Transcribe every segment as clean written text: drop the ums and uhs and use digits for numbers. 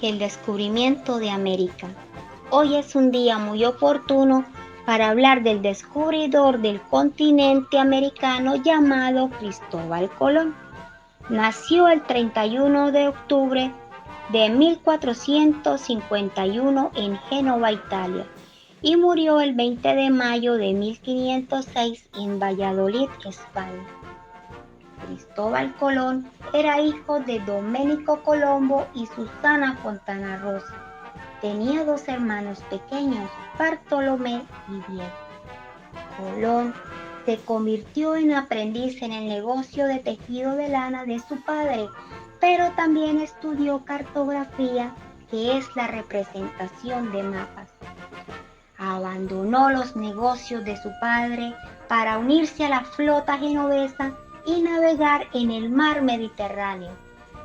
el descubrimiento de América. Hoy es un día muy oportuno para hablar del descubridor del continente americano llamado Cristóbal Colón. Nació el 31 de octubre de 1451 en Génova, Italia, y murió el 20 de mayo de 1506 en Valladolid, España. Cristóbal Colón era hijo de Domenico Colombo y Susana Fontana Rosa. Tenía dos hermanos pequeños, Bartolomé y Diego. Colón se convirtió en aprendiz en el negocio de tejido de lana de su padre, pero también estudió cartografía, que es la representación de mapas. Abandonó los negocios de su padre para unirse a la flota genovesa y navegar en el mar Mediterráneo.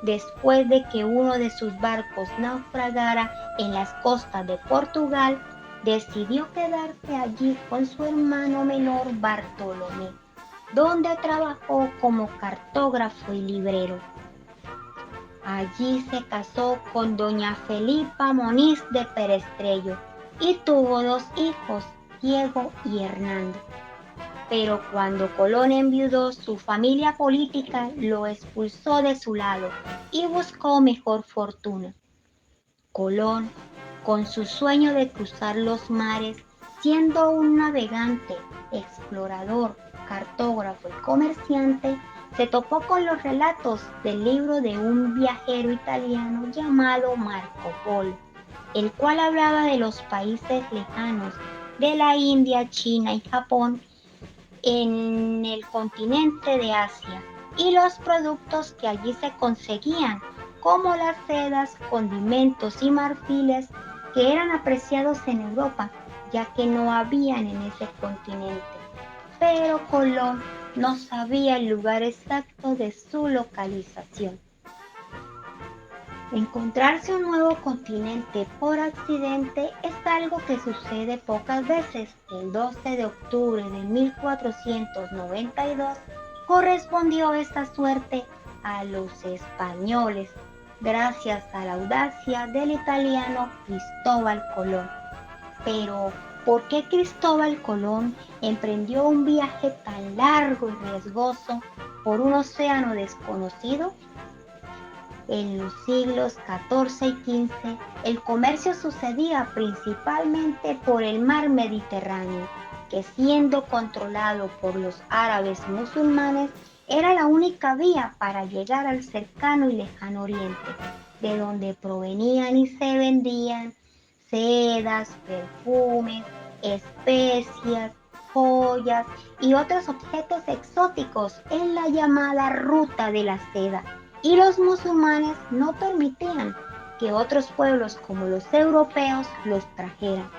Después de que uno de sus barcos naufragara en las costas de Portugal, decidió quedarse allí con su hermano menor Bartolomé, donde trabajó como cartógrafo y librero. Allí se casó con doña Felipa Moniz de Perestrello y tuvo dos hijos, Diego y Hernando. Pero cuando Colón enviudó, su familia política lo expulsó de su lado y buscó mejor fortuna. Colón, con su sueño de cruzar los mares, siendo un navegante, explorador, cartógrafo y comerciante, se topó con los relatos del libro de un viajero italiano llamado Marco Polo, el cual hablaba de los países lejanos de la India, China y Japón en el continente de Asia y los productos que allí se conseguían, como las sedas, condimentos y marfiles que eran apreciados en Europa, ya que no habían en ese continente. Pero Colón no sabía el lugar exacto de su localización. Encontrarse un nuevo continente por accidente es algo que sucede pocas veces. El 12 de octubre de 1492 correspondió esta suerte a los españoles, gracias a la audacia del italiano Cristóbal Colón. Pero, ¿por qué Cristóbal Colón emprendió un viaje tan largo y riesgoso por un océano desconocido? En los siglos XIV y XV, el comercio sucedía principalmente por el mar Mediterráneo, que siendo controlado por los árabes musulmanes, era la única vía para llegar al cercano y lejano oriente, de donde provenían y se vendían sedas, perfumes, especias, joyas y otros objetos exóticos en la llamada Ruta de la Seda. Y los musulmanes no permitían que otros pueblos como los europeos los trajeran.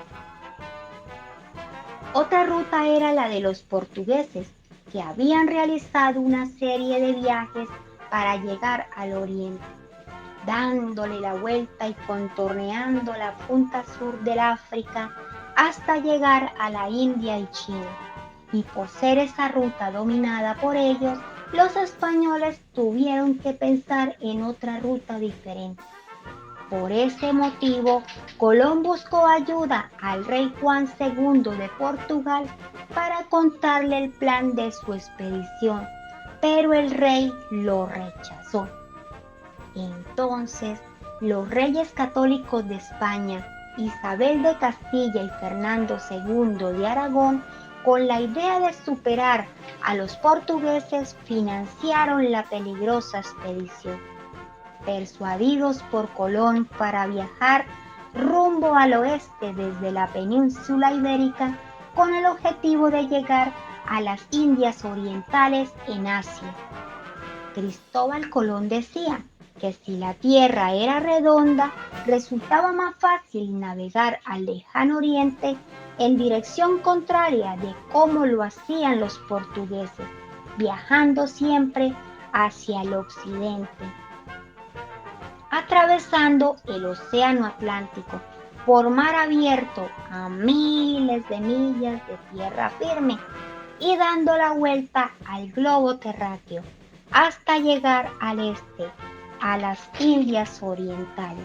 Otra ruta era la de los portugueses, que habían realizado una serie de viajes para llegar al oriente, dándole la vuelta y contorneando la punta sur del África hasta llegar a la India y China. Y por ser esa ruta dominada por ellos, los españoles tuvieron que pensar en otra ruta diferente. Por ese motivo, Colón buscó ayuda al rey Juan II de Portugal para contarle el plan de su expedición, pero el rey lo rechazó. Entonces, los reyes católicos de España, Isabel de Castilla y Fernando II de Aragón, con la idea de superar a los portugueses, financiaron la peligrosa expedición. Persuadidos por Colón para viajar rumbo al oeste desde la península ibérica, con el objetivo de llegar a las Indias Orientales en Asia. Cristóbal Colón decía que si la tierra era redonda, resultaba más fácil navegar al lejano oriente en dirección contraria de cómo lo hacían los portugueses, viajando siempre hacia el occidente, atravesando el océano Atlántico por mar abierto a miles de millas de tierra firme y dando la vuelta al globo terráqueo hasta llegar al este, a las Indias Orientales.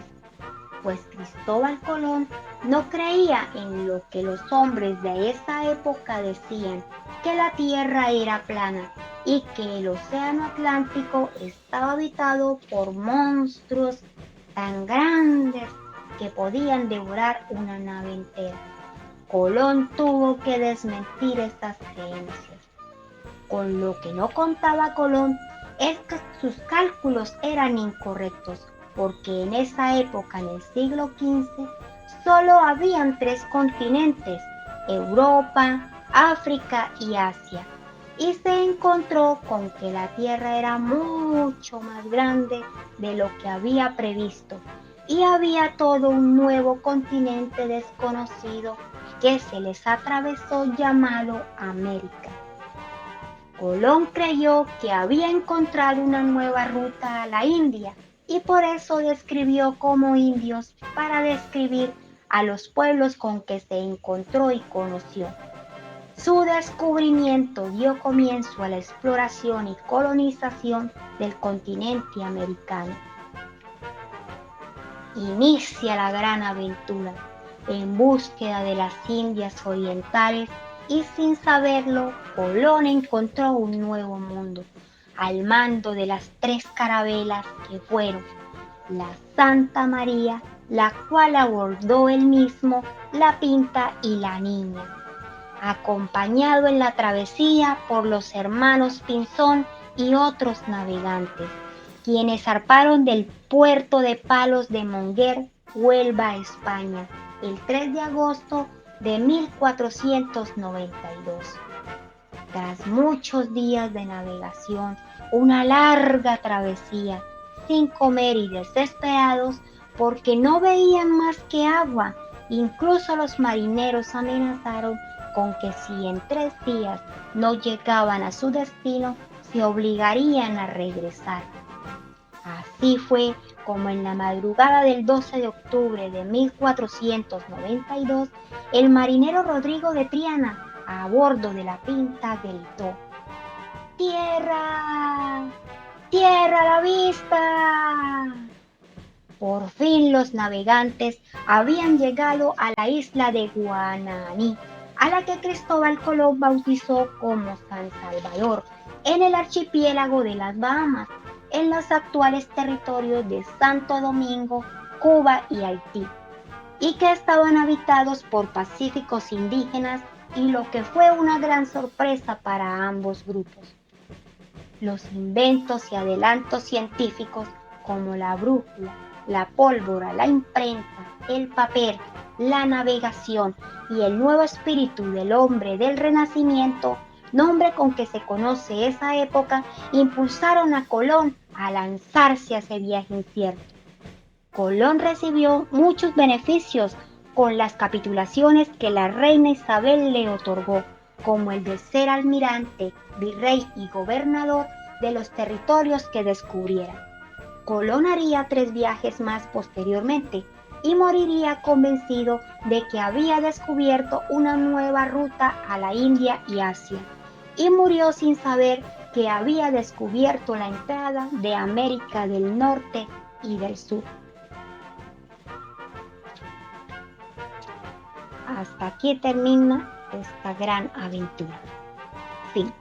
pues Cristóbal Colón no creía en lo que los hombres de esa época decían, que la tierra era plana y que el océano Atlántico estaba habitado por monstruos tan grandes que podían devorar una nave entera. Colón tuvo que desmentir estas creencias. Con lo que no contaba Colón es que sus cálculos eran incorrectos, porque en esa época, en el siglo XV, solo habían tres continentes: Europa, África y Asia, y se encontró con que la Tierra era mucho más grande de lo que había previsto, y había todo un nuevo continente desconocido que se les atravesó llamado América. Colón creyó que había encontrado una nueva ruta a la India y por eso describió como indios para describir a los pueblos con que se encontró y conoció. Su descubrimiento dio comienzo a la exploración y colonización del continente americano. Inicia la gran aventura en búsqueda de las Indias Orientales y sin saberlo, Colón encontró un nuevo mundo al mando de las tres carabelas que fueron la Santa María, la cual abordó él mismo, la Pinta y la Niña, acompañado en la travesía por los hermanos Pinzón y otros navegantes, quienes zarparon del puerto de Palos de Monguer, Huelva, España, el 3 de agosto de 1492. Tras muchos días de navegación, una larga travesía, sin comer y desesperados porque no veían más que agua, incluso los marineros amenazaron con que si en 3 días no llegaban a su destino, se obligarían a regresar. Así fue como en la madrugada del 12 de octubre de 1492, el marinero Rodrigo de Triana, a bordo de la Pinta, gritó: ¡Tierra! ¡Tierra a la vista! Por fin los navegantes habían llegado a la isla de Guananí, a la que Cristóbal Colón bautizó como San Salvador, en el archipiélago de las Bahamas, en los actuales territorios de Santo Domingo, Cuba y Haití, y que estaban habitados por pacíficos indígenas, y lo que fue una gran sorpresa para ambos grupos. Los inventos y adelantos científicos como la brújula, la pólvora, la imprenta, el papel, la navegación y el nuevo espíritu del hombre del Renacimiento, nombre con que se conoce esa época, impulsaron a Colón a lanzarse a ese viaje incierto. Colón recibió muchos beneficios con las capitulaciones que la reina Isabel le otorgó, como el de ser almirante, virrey y gobernador de los territorios que descubriera. Colón haría 3 viajes más posteriormente y moriría convencido de que había descubierto una nueva ruta a la India y Asia, y murió sin saber que había descubierto la entrada de América del Norte y del Sur. Hasta aquí termina esta gran aventura. Fin.